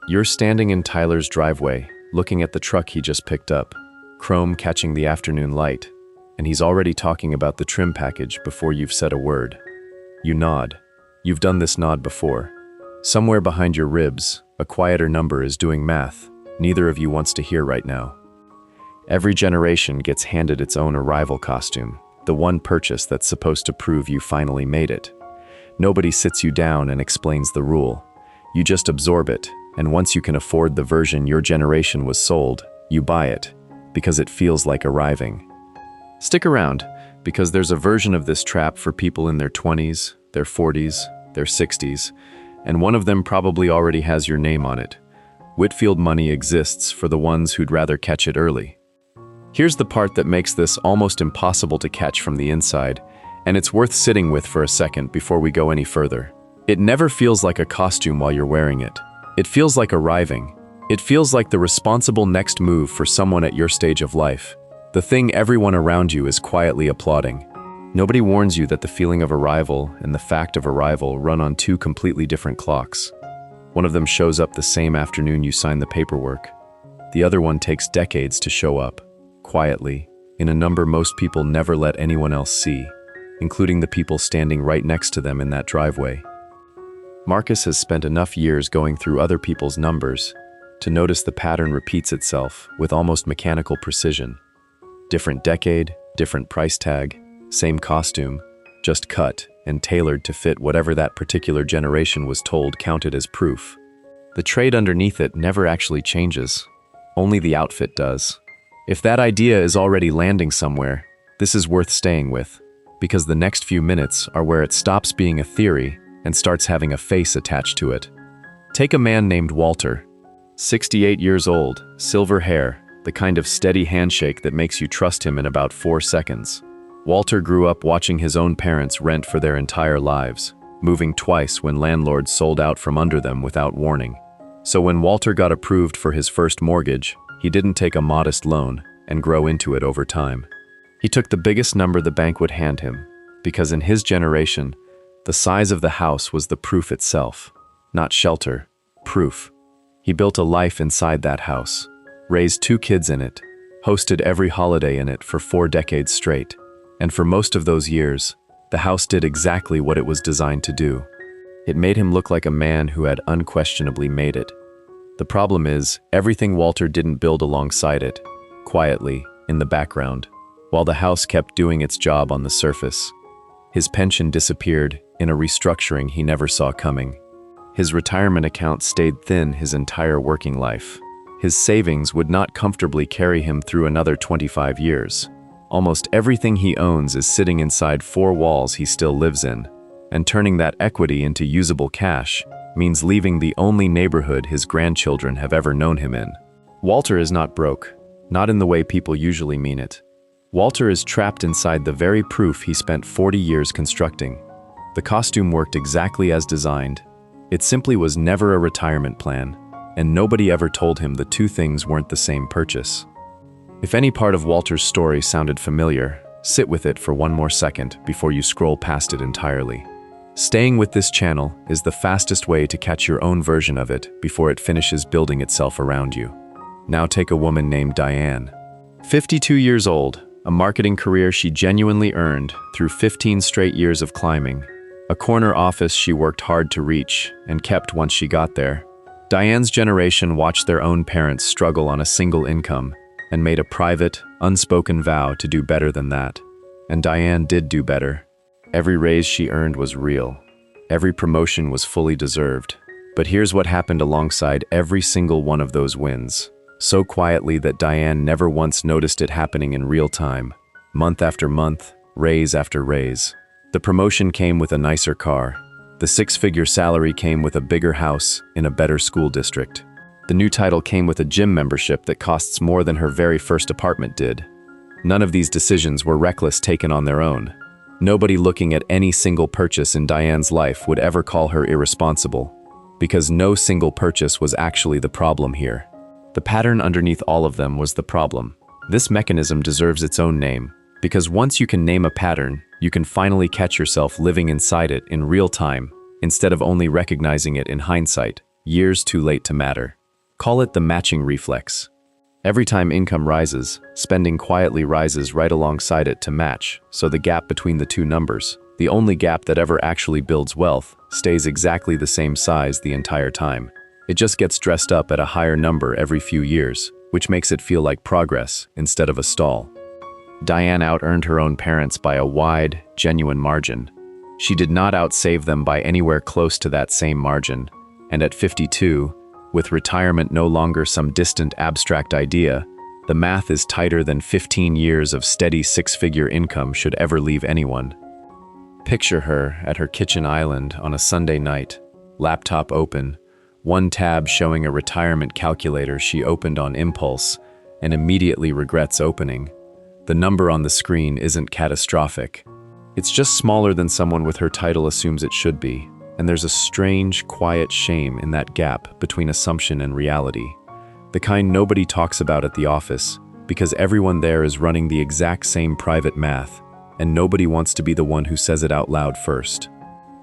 You're standing in Tyler's driveway, looking at the truck he just picked up, chrome catching the afternoon light, and he's already talking about the trim package before you've said a word. You nod. You've done this nod before. Somewhere behind your ribs, a quieter number is doing math neither of you wants to hear right now. Every generation gets handed its own arrival costume, the one purchase that's supposed to prove you finally made it. Nobody sits you down and explains the rule. You just absorb it, and once you can afford the version your generation was sold, you buy it, because it feels like arriving. Stick around, because there's a version of this trap for people in their 20s, their 40s, their 60s, and one of them probably already has your name on it. Whitfield money exists for the ones who'd rather catch it early. Here's the part that makes this almost impossible to catch from the inside, and it's worth sitting with for a second before we go any further. It never feels like a costume while you're wearing it. It feels like arriving. It feels like the responsible next move for someone at your stage of life. The thing everyone around you is quietly applauding. Nobody warns you that the feeling of arrival and the fact of arrival run on two completely different clocks. One of them shows up the same afternoon you sign the paperwork. The other one takes decades to show up, quietly, in a number most people never let anyone else see, including the people standing right next to them in that driveway. Marcus has spent enough years going through other people's numbers to notice the pattern repeats itself with almost mechanical precision. Different decade, different price tag, same costume, just cut and tailored to fit whatever that particular generation was told counted as proof. The trade underneath it never actually changes. Only the outfit does. If that idea is already landing somewhere, this is worth staying with, because the next few minutes are where it stops being a theory and starts having a face attached to it. Take a man named Walter. 68 years old, silver hair, the kind of steady handshake that makes you trust him in about 4 seconds. Walter grew up watching his own parents rent for their entire lives, moving twice when landlords sold out from under them without warning. So when Walter got approved for his first mortgage, he didn't take a modest loan and grow into it over time. He took the biggest number the bank would hand him, because in his generation, the size of the house was the proof itself. Not shelter, proof. He built a life inside that house, raised 2 kids in it, hosted every holiday in it for 4 decades straight. And for most of those years, the house did exactly what it was designed to do. It made him look like a man who had unquestionably made it. The problem is, everything Walter didn't build alongside it, quietly, in the background, while the house kept doing its job on the surface. His pension disappeared in a restructuring he never saw coming. His retirement account stayed thin his entire working life. His savings would not comfortably carry him through another 25 years. Almost everything he owns is sitting inside 4 walls he still lives in, and turning that equity into usable cash means leaving the only neighborhood his grandchildren have ever known him in. Walter is not broke, not in the way people usually mean it. Walter is trapped inside the very proof he spent 40 years constructing. The costume worked exactly as designed. It simply was never a retirement plan, and nobody ever told him the two things weren't the same purchase. If any part of Walter's story sounded familiar, sit with it for one more second before you scroll past it entirely. Staying with this channel is the fastest way to catch your own version of it before it finishes building itself around you. Now take a woman named Diane. 52 years old, a marketing career she genuinely earned through 15 straight years of climbing. A corner office she worked hard to reach and kept once she got there. Diane's generation watched their own parents struggle on a single income and made a private, unspoken vow to do better than that. And Diane did do better. Every raise she earned was real. Every promotion was fully deserved. But here's what happened alongside every single one of those wins. So quietly that Diane never once noticed it happening in real time. Month after month, raise after raise. The promotion came with a nicer car. The 6-figure salary came with a bigger house in a better school district. The new title came with a gym membership that costs more than her very first apartment did. None of these decisions were reckless taken on their own. Nobody looking at any single purchase in Diane's life would ever call her irresponsible, because no single purchase was actually the problem here. The pattern underneath all of them was the problem. This mechanism deserves its own name, because once you can name a pattern, you can finally catch yourself living inside it in real time, instead of only recognizing it in hindsight, years too late to matter. Call it the matching reflex. Every time income rises, spending quietly rises right alongside it to match, so the gap between the two numbers, the only gap that ever actually builds wealth, stays exactly the same size the entire time. It just gets dressed up at a higher number every few years, which makes it feel like progress instead of a stall. Diane out-earned her own parents by a wide, genuine margin. She did not outsave them by anywhere close to that same margin, and at 52, with retirement no longer some distant abstract idea, the math is tighter than 15 years of steady six-figure income should ever leave anyone. Picture her at her kitchen island on a Sunday night, laptop open, one tab showing a retirement calculator she opened on impulse and immediately regrets opening. The number on the screen isn't catastrophic. It's just smaller than someone with her title assumes it should be, and there's a strange, quiet shame in that gap between assumption and reality. The kind nobody talks about at the office, because everyone there is running the exact same private math, and nobody wants to be the one who says it out loud first.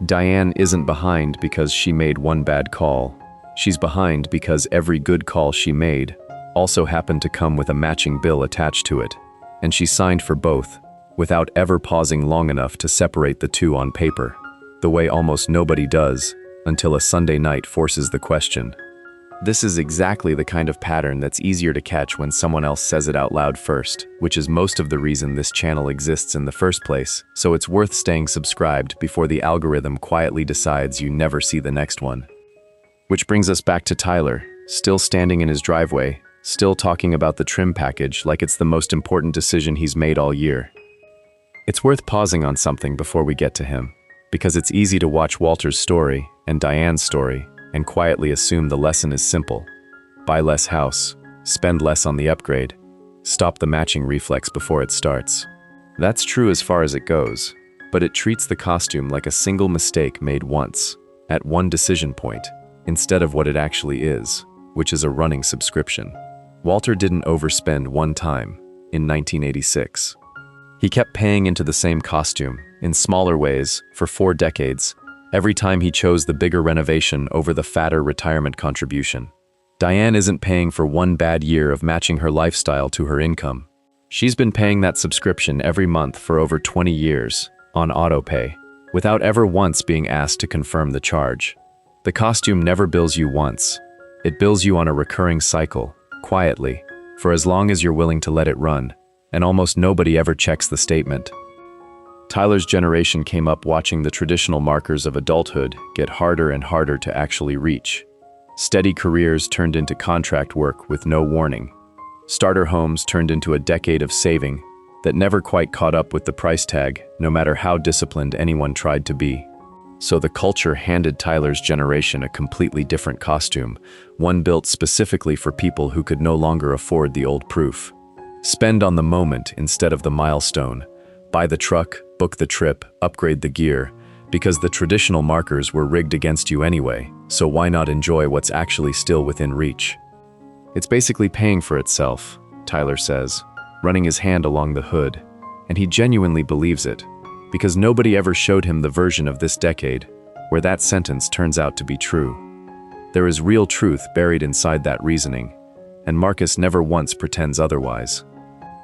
Diane isn't behind because she made one bad call. She's behind because every good call she made also happened to come with a matching bill attached to it, and she signed for both, without ever pausing long enough to separate the two on paper, the way almost nobody does until a Sunday night forces the question. This is exactly the kind of pattern that's easier to catch when someone else says it out loud first, which is most of the reason this channel exists in the first place, so it's worth staying subscribed before the algorithm quietly decides you never see the next one. Which brings us back to Tyler, still standing in his driveway, still talking about the trim package like it's the most important decision he's made all year. It's worth pausing on something before we get to him, because it's easy to watch Walter's story and Diane's story and quietly assume the lesson is simple. Buy less house, spend less on the upgrade, stop the matching reflex before it starts. That's true as far as it goes, but it treats the costume like a single mistake made once, at one decision point, instead of what it actually is, which is a running subscription. Walter didn't overspend one time, in 1986. He kept paying into the same costume, in smaller ways, for 4 decades, every time he chose the bigger renovation over the fatter retirement contribution. Diane isn't paying for one bad year of matching her lifestyle to her income. She's been paying that subscription every month for over 20 years, on autopay, without ever once being asked to confirm the charge. The costume never bills you once. It bills you on a recurring cycle, quietly, for as long as you're willing to let it run, and almost nobody ever checks the statement. Tyler's generation came up watching the traditional markers of adulthood get harder and harder to actually reach. Steady careers turned into contract work with no warning. Starter homes turned into a decade of saving that never quite caught up with the price tag, no matter how disciplined anyone tried to be. So the culture handed Tyler's generation a completely different costume, one built specifically for people who could no longer afford the old proof. Spend on the moment instead of the milestone. Buy the truck, book the trip, upgrade the gear, because the traditional markers were rigged against you anyway, so why not enjoy what's actually still within reach? It's basically paying for itself, Tyler says, running his hand along the hood, and he genuinely believes it, because nobody ever showed him the version of this decade where that sentence turns out to be true. There is real truth buried inside that reasoning, and Marcus never once pretends otherwise.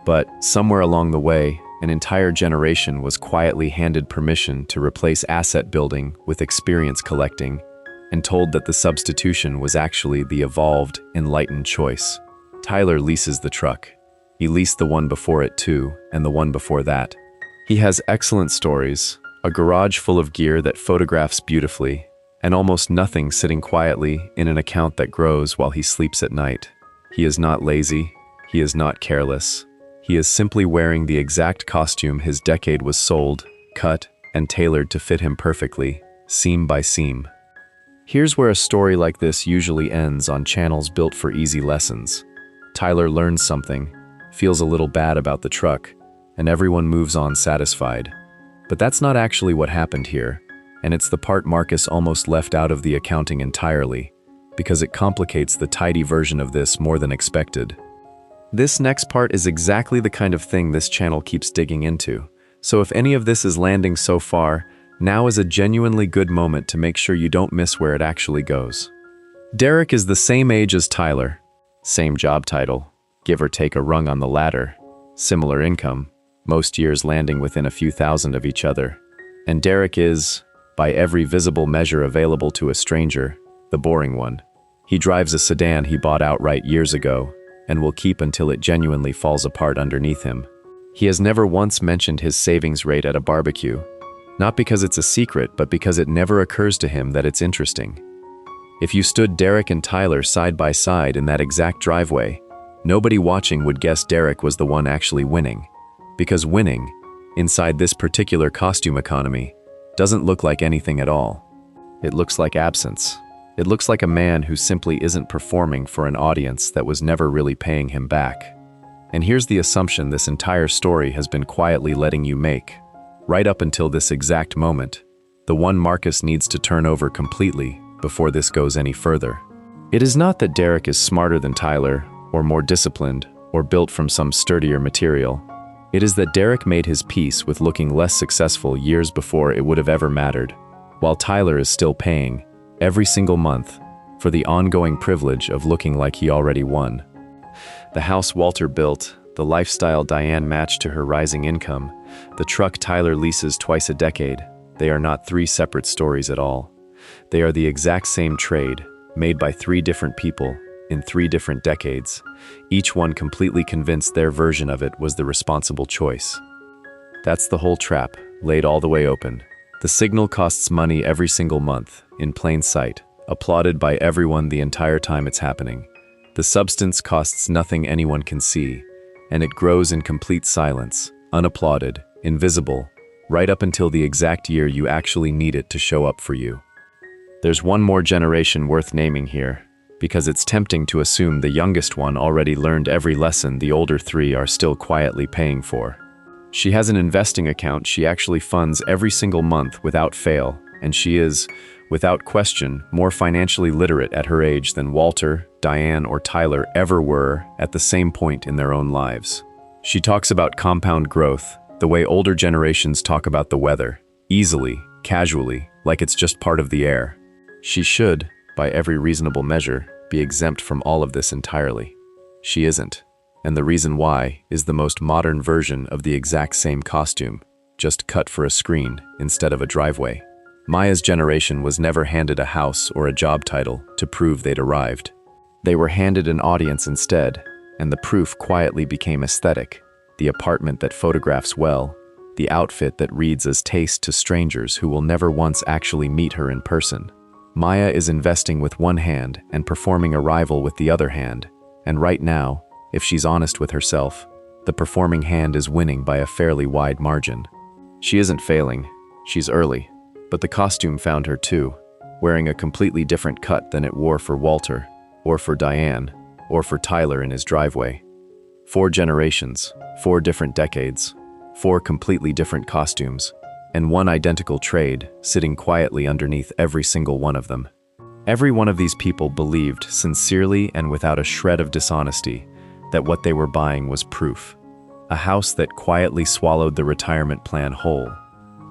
But somewhere along the way, an entire generation was quietly handed permission to replace asset building with experience collecting, and told that the substitution was actually the evolved, enlightened choice. Tyler leases the truck. He leased the one before it too, and the one before that. He has excellent stories, a garage full of gear that photographs beautifully, and almost nothing sitting quietly in an account that grows while he sleeps at night. He is not lazy. He is not careless. He is simply wearing the exact costume his decade was sold, cut, and tailored to fit him perfectly, seam by seam. Here's where a story like this usually ends on channels built for easy lessons. Tyler learns something, feels a little bad about the truck, and everyone moves on satisfied. But that's not actually what happened here, and it's the part Marcus almost left out of the accounting entirely, because it complicates the tidy version of this more than expected. This next part is exactly the kind of thing this channel keeps digging into, so if any of this is landing so far, now is a genuinely good moment to make sure you don't miss where it actually goes. Derek is the same age as Tyler, same job title, give or take a rung on the ladder, similar income, most years landing within a few thousand of each other. And Derek is, by every visible measure available to a stranger, the boring one. He drives a sedan he bought outright years ago and will keep until it genuinely falls apart underneath him. He has never once mentioned his savings rate at a barbecue, not because it's a secret, but because it never occurs to him that it's interesting. If you stood Derek and Tyler side by side in that exact driveway, nobody watching would guess Derek was the one actually winning. Because winning, inside this particular costume economy, doesn't look like anything at all. It looks like absence. It looks like a man who simply isn't performing for an audience that was never really paying him back. And here's the assumption this entire story has been quietly letting you make. Right up until this exact moment, the one Marcus needs to turn over completely before this goes any further. It is not that Derek is smarter than Tyler, or more disciplined, or built from some sturdier material. It is that Derek made his peace with looking less successful years before it would have ever mattered, while Tyler is still paying, every single month, for the ongoing privilege of looking like he already won. The house Walter built, the lifestyle Diane matched to her rising income, the truck Tyler leases twice a decade, they are not three separate stories at all. They are the exact same trade, made by three different people, in three different decades, each one completely convinced their version of it was the responsible choice. That's the whole trap, laid all the way open. The signal costs money every single month, in plain sight, applauded by everyone the entire time it's happening. The substance costs nothing anyone can see, and it grows in complete silence, unapplauded, invisible, right up until the exact year you actually need it to show up for you. There's one more generation worth naming here, because it's tempting to assume the youngest one already learned every lesson the older three are still quietly paying for. She has an investing account she actually funds every single month without fail, and she is, without question, more financially literate at her age than Walter, Diane, or Tyler ever were at the same point in their own lives. She talks about compound growth, the way older generations talk about the weather, easily, casually, like it's just part of the air. She should, by every reasonable measure, be exempt from all of this entirely. She isn't, and the reason why is the most modern version of the exact same costume, just cut for a screen instead of a driveway. Maya's generation was never handed a house or a job title to prove they'd arrived. They were handed an audience instead, and the proof quietly became aesthetic, the apartment that photographs well, the outfit that reads as taste to strangers who will never once actually meet her in person. Maya is investing with one hand and performing a rival with the other hand, and right now, if she's honest with herself, the performing hand is winning by a fairly wide margin. She isn't failing, she's early, but the costume found her too, wearing a completely different cut than it wore for Walter, or for Diane, or for Tyler in his driveway. 4 generations, 4 different decades, 4 completely different costumes, and one identical trade sitting quietly underneath every single one of them. Every one of these people believed sincerely and without a shred of dishonesty that what they were buying was proof. A house that quietly swallowed the retirement plan whole.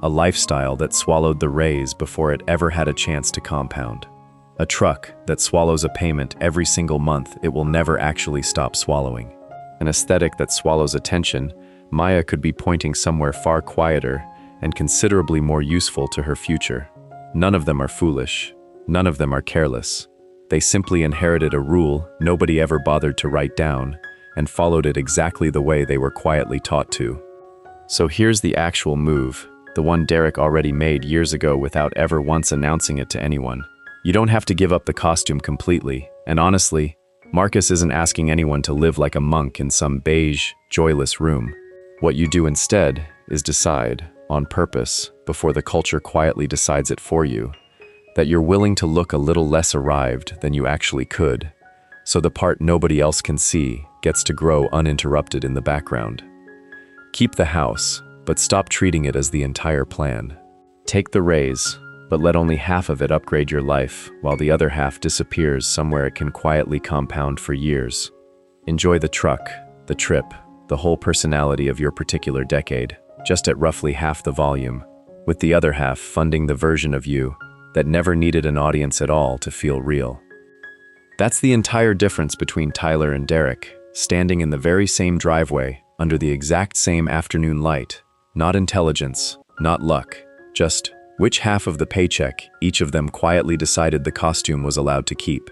A lifestyle that swallowed the raise before it ever had a chance to compound. A truck that swallows a payment every single month it will never actually stop swallowing. An aesthetic that swallows attention Maya could be pointing somewhere far quieter and considerably more useful to her future. None of them are foolish. None of them are careless. They simply inherited a rule nobody ever bothered to write down and followed it exactly the way they were quietly taught to. So here's the actual move, the one Derek already made years ago without ever once announcing it to anyone. You don't have to give up the costume completely, and honestly, Marcus isn't asking anyone to live like a monk in some beige, joyless room. What you do instead is decide, on purpose, before the culture quietly decides it for you, that you're willing to look a little less arrived than you actually could, so the part nobody else can see gets to grow uninterrupted in the background. Keep the house, but stop treating it as the entire plan. Take the raise, but let only half of it upgrade your life, while the other half disappears somewhere it can quietly compound for years. Enjoy the truck, the trip, the whole personality of your particular decade, just at roughly half the volume, with the other half funding the version of you that never needed an audience at all to feel real. That's the entire difference between Tyler and Derek, standing in the very same driveway, under the exact same afternoon light. Not intelligence, not luck, just which half of the paycheck each of them quietly decided the costume was allowed to keep.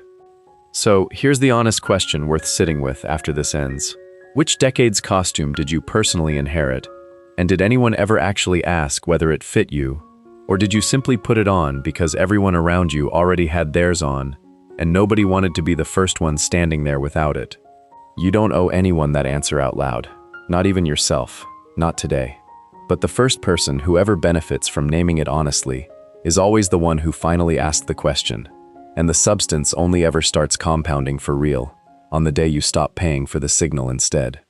So, here's the honest question worth sitting with after this ends. Which decade's costume did you personally inherit? And did anyone ever actually ask whether it fit you? Or did you simply put it on because everyone around you already had theirs on, and nobody wanted to be the first one standing there without it? You don't owe anyone that answer out loud. Not even yourself. Not today. But the first person who ever benefits from naming it honestly is always the one who finally asked the question. And the substance only ever starts compounding for real on the day you stop paying for the signal instead.